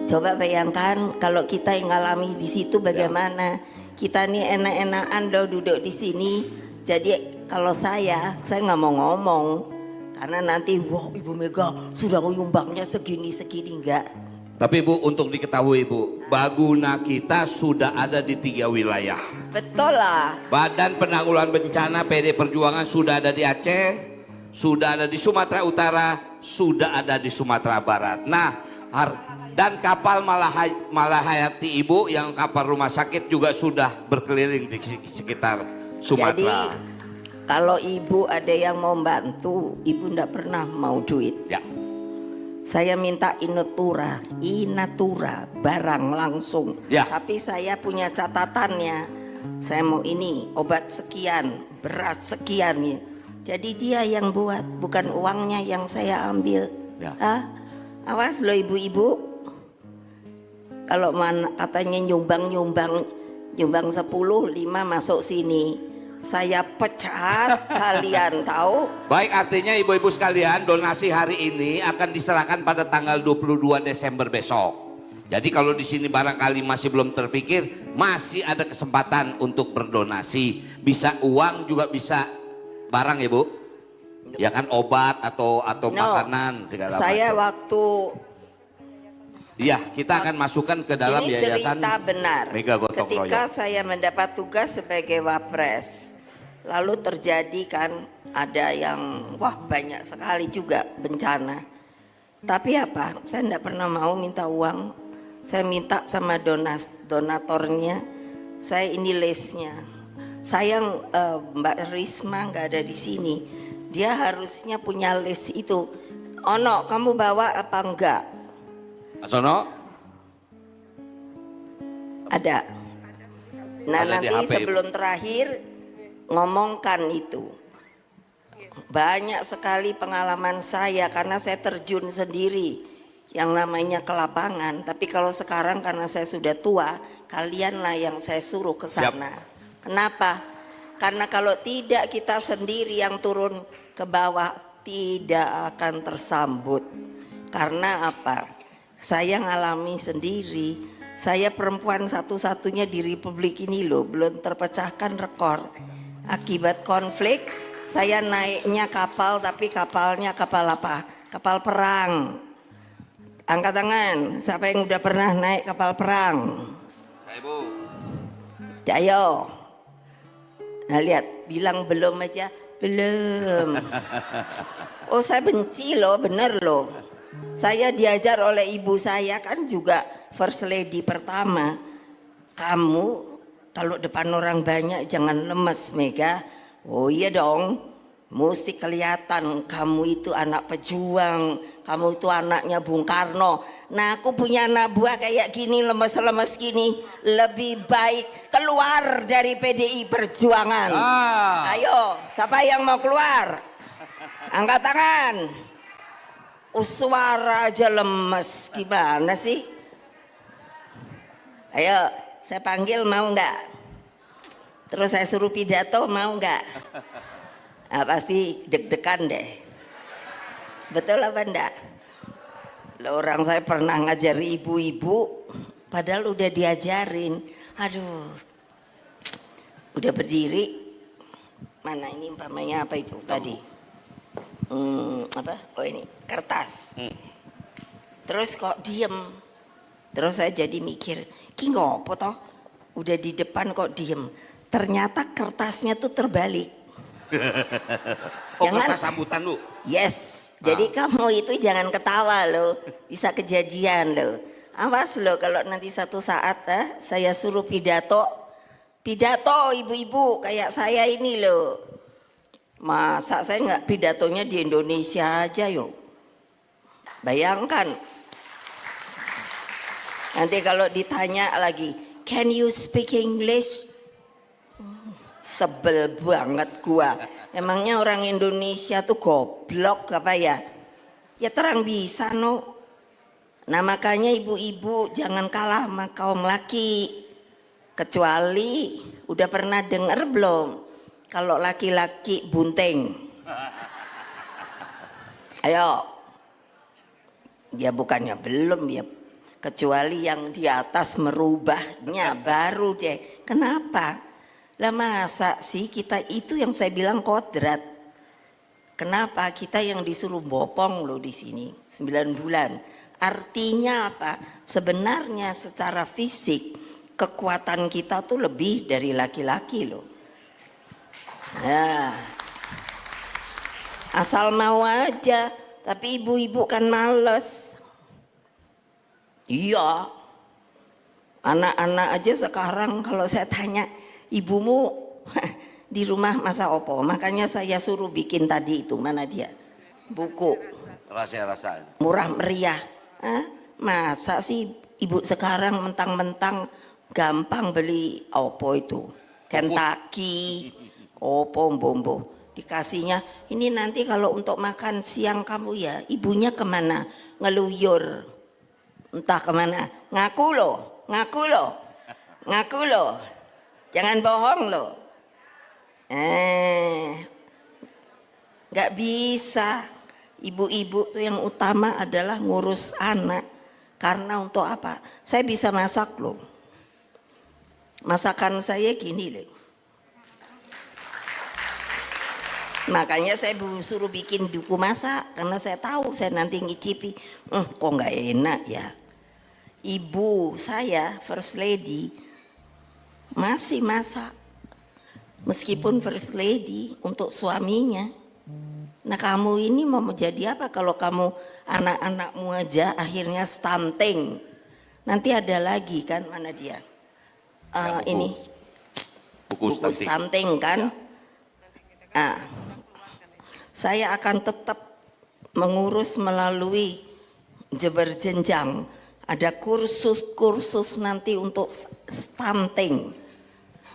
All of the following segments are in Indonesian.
Coba bayangkan kalau kita yang ngalami di situ bagaimana. Kita nih enak-enakan loh duduk di sini. Jadi kalau saya nggak mau ngomong karena nanti wah Ibu Mega sudah nyumbangnya segini enggak. Tapi Bu, untuk diketahui Bu, Baguna kita sudah ada di 3 wilayah. Betul lah. Badan Penanggulangan Bencana PD Perjuangan sudah ada di Aceh, sudah ada di Sumatera Utara, sudah ada di Sumatera Barat. Nah, dan kapal Malahayati Ibu yang kapal rumah sakit juga sudah berkeliling di sekitar Sumatera. Jadi kalau Ibu ada yang mau bantu, Ibu enggak pernah mau duit. Ya. Saya minta inatura barang langsung. Ya. Tapi saya punya catatannya. Saya mau ini obat sekian, beras sekian ya. Jadi dia yang buat, bukan uangnya yang saya ambil. Ya. Awas loh ibu-ibu. Kalau mana katanya nyumbang 10, 5 masuk sini. Saya pecat kalian tahu. Baik, artinya ibu-ibu sekalian, donasi hari ini akan diserahkan pada tanggal 22 Desember besok. Jadi kalau di sini barangkali masih belum terpikir, masih ada kesempatan untuk berdonasi. Bisa uang juga bisa barang ya Bu? Ya kan, obat atau makanan segala macam. Saya waktu iya, kita akan masukkan ke dalam ini yayasan cerita benar. Mega Gotong Ketika Royong. saya mendapat tugas sebagai wapres, lalu terjadi kan ada yang banyak sekali juga bencana. Tapi apa? Saya tidak pernah mau minta uang. Saya minta sama donatornya. Saya ini listnya. Sayang Mbak Risma nggak ada di sini. Dia harusnya punya list itu. Ono, kamu bawa apa enggak? Mas Ono? Ada. Nah, Ada di nanti HP, sebelum terakhir ngomongkan itu. Banyak sekali pengalaman saya karena saya terjun sendiri yang namanya ke lapangan. Tapi kalau sekarang karena saya sudah tua, kalianlah yang saya suruh ke sana. Kenapa? Karena kalau tidak kita sendiri yang turun ke bawah tidak akan tersambut. Karena apa? Saya ngalami sendiri. Saya perempuan satu-satunya di Republik ini loh, belum terpecahkan rekor. Akibat konflik, saya naiknya kapal, tapi kapalnya kapal apa? Kapal perang. Angkat tangan, siapa yang udah pernah naik kapal perang? Ibu. Ayo. Nah lihat, bilang belum aja, belum. Oh saya benci loh, bener loh. Saya diajar oleh ibu saya kan juga first lady pertama. Kamu kalau depan orang banyak jangan lemes Mega. Oh iya dong, mesti kelihatan kamu itu anak pejuang. Kamu itu anaknya Bung Karno. Nah aku punya anak buah kayak gini lemes-lemes gini. Lebih baik keluar dari PDI Perjuangan. Ayo, siapa yang mau keluar? Angkat tangan. Suara aja lemes, gimana sih? Ayo, saya panggil mau nggak? Terus saya suruh pidato mau nggak? Nah, pasti deg-degan deh. Betul apa enggak? Orang saya pernah ngajari ibu-ibu, padahal udah diajarin. Aduh, udah berdiri. Mana ini umpamanya apa itu tadi? Apa? Oh ini kertas. Terus kok diem. Terus saya jadi mikir, ki ngopo toh? Udah di depan kok diem. Ternyata kertasnya tuh terbalik. Kertas sambutan Bu. Yes. Jadi kamu itu jangan ketawa loh. Bisa kejadian loh. Awas loh kalau nanti satu saat saya suruh pidato. Pidato ibu-ibu kayak saya ini loh. Masa saya nggak pidatonya di Indonesia aja yuk. Bayangkan. Nanti kalau ditanya lagi, can you speak English? Sebel banget gua. Emangnya orang Indonesia tuh goblok apa ya? Ya terang bisa no. Nah makanya ibu-ibu jangan kalah sama kaum laki. Kecuali udah pernah dengar belum? Kalau laki-laki bunting. Ayo. Ya bukannya belum ya. kecuali yang di atas merubahnya baru deh. Kenapa? Lah masa sih kita itu yang saya bilang kodrat. Kenapa kita yang disuruh bopong loh di sini 9 bulan? Artinya apa? Sebenarnya secara fisik kekuatan kita tuh lebih dari laki-laki loh. Nah, asal mau aja, tapi ibu-ibu kan males. Iya, anak-anak aja sekarang kalau saya tanya, ibumu di rumah masa opo? Makanya saya suruh bikin tadi itu, mana dia? Buku. Rasa-rasa. Murah meriah. Hah? Masa sih ibu sekarang mentang-mentang gampang beli opo itu? Kentucky, opo, bombo. Dikasihnya, ini nanti kalau untuk makan siang kamu ya, ibunya kemana? Ngeluyur. Entah kemana. Ngaku loh, ngaku loh, ngaku loh. Jangan bohong loh. Nggak bisa. Ibu-ibu tuh yang utama adalah ngurus anak. Karena untuk apa? Saya bisa masak loh. Masakan saya gini loh. Makanya saya suruh bikin buku masak karena saya tahu saya nanti ngicipi, kok nggak enak ya. Ibu saya First Lady masih masak, meskipun First Lady untuk suaminya. Nah kamu ini mau menjadi apa kalau kamu anak-anakmu aja akhirnya stunting? Nanti ada lagi kan, mana dia? Ini buku stunting kan? Nah, saya akan tetap mengurus melalui berjenjang. Ada kursus-kursus nanti untuk stunting.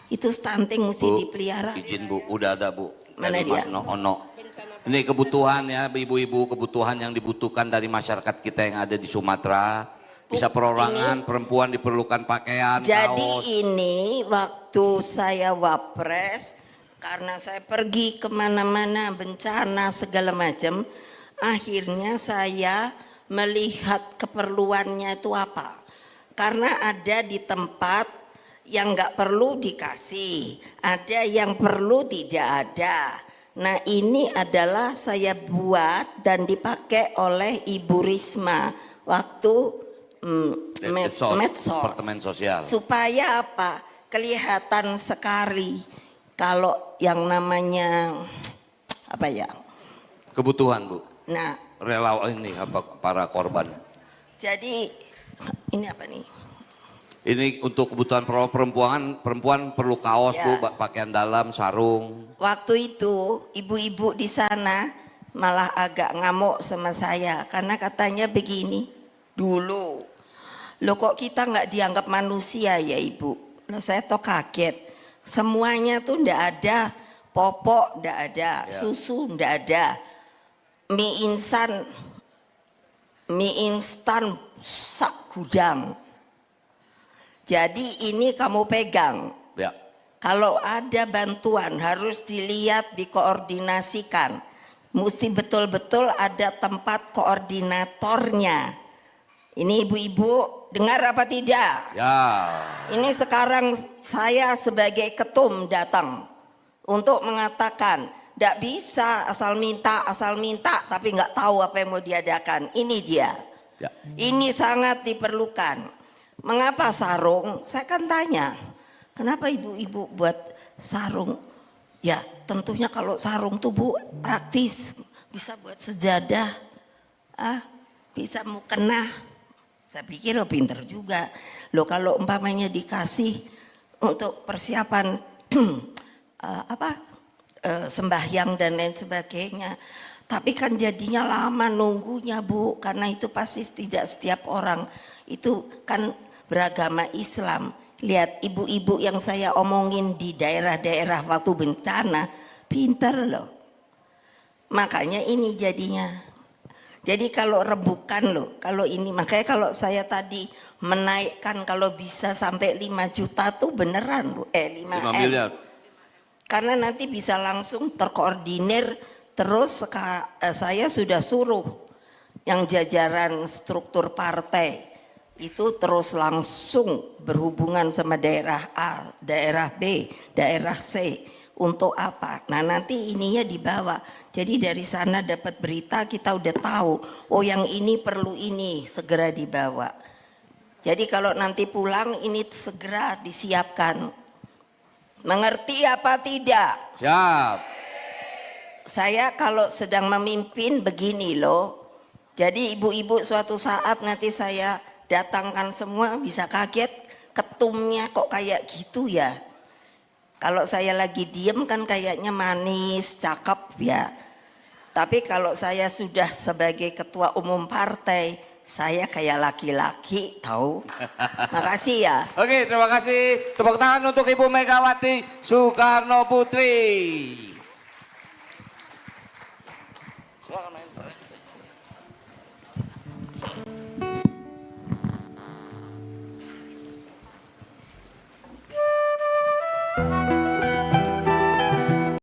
Itu stunting mesti Bu, dipelihara. izin Bu, udah ada Bu. Mana dari dia? Mas Ono. Ini kebutuhan ya ibu-ibu, kebutuhan yang dibutuhkan dari masyarakat kita yang ada di Sumatera. Bisa perorangan, perempuan diperlukan pakaian, Jadi kaos. ini waktu saya wapres, karena saya pergi kemana-mana bencana segala macam, akhirnya saya melihat keperluannya itu apa. Karena ada di tempat yang nggak perlu dikasih, ada yang perlu tidak ada. Nah ini adalah saya buat dan dipakai oleh Ibu Risma waktu medsos, Departemen Sosial. supaya apa? Kelihatan sekali kalau yang namanya apa ya? Kebutuhan Bu. Nah, Relawan ini apa para korban. jadi ini apa nih? Ini untuk kebutuhan perempuan perlu kaos Ya. Bu, pakaian dalam, sarung. Waktu itu ibu-ibu di sana malah agak ngamuk sama saya karena katanya begini dulu. Loh kok kita nggak dianggap manusia ya ibu? Loh saya toh kaget. Semuanya tuh ndak ada, popok ndak ada, Ya. susu ndak ada, mie instan sak gudang. Jadi ini kamu pegang. Ya. Kalau ada bantuan harus dilihat, dikoordinasikan. Mesti betul-betul ada tempat koordinatornya. Ini ibu-ibu dengar apa tidak? Ya. Ini sekarang saya sebagai ketum datang untuk mengatakan tidak bisa asal minta tapi nggak tahu apa yang mau diadakan. Ini dia. Ya. Ini sangat diperlukan. Mengapa sarung? Saya kan tanya, kenapa ibu-ibu buat sarung? Ya tentunya kalau sarung tuh Bu praktis, bisa buat sejadah, bisa mukena. Saya pikir pinter juga. Loh kalau umpamanya dikasih untuk persiapan sembahyang dan lain sebagainya. Tapi kan jadinya lama nunggunya Bu, karena itu pasti tidak setiap orang itu kan beragama Islam. Lihat ibu-ibu yang saya omongin di daerah-daerah waktu bencana, pinter loh. Makanya ini jadinya. Jadi kalau rebukan loh, kalau ini makanya kalau saya tadi menaikkan kalau bisa sampai 5 juta tuh beneran loh, 5 miliar. Karena nanti bisa langsung terkoordinir terus saya sudah suruh yang jajaran struktur partai itu terus langsung berhubungan sama daerah A, daerah B, daerah C. Untuk apa? Nah nanti ininya dibawa. Jadi dari sana dapat berita kita udah tahu. Oh yang ini perlu ini segera dibawa. Jadi kalau nanti pulang ini segera disiapkan. Mengerti apa tidak? Siap. Saya kalau sedang memimpin begini loh. Jadi ibu-ibu suatu saat nanti saya datangkan semua bisa kaget ketumnya kok kayak gitu ya. Kalau saya lagi diem kan kayaknya manis, cakep ya. Tapi kalau saya sudah sebagai ketua umum partai, saya kayak laki-laki tahu. Makasih ya. Oke, terima kasih. Tepuk tangan untuk Ibu Megawati Soekarno Putri.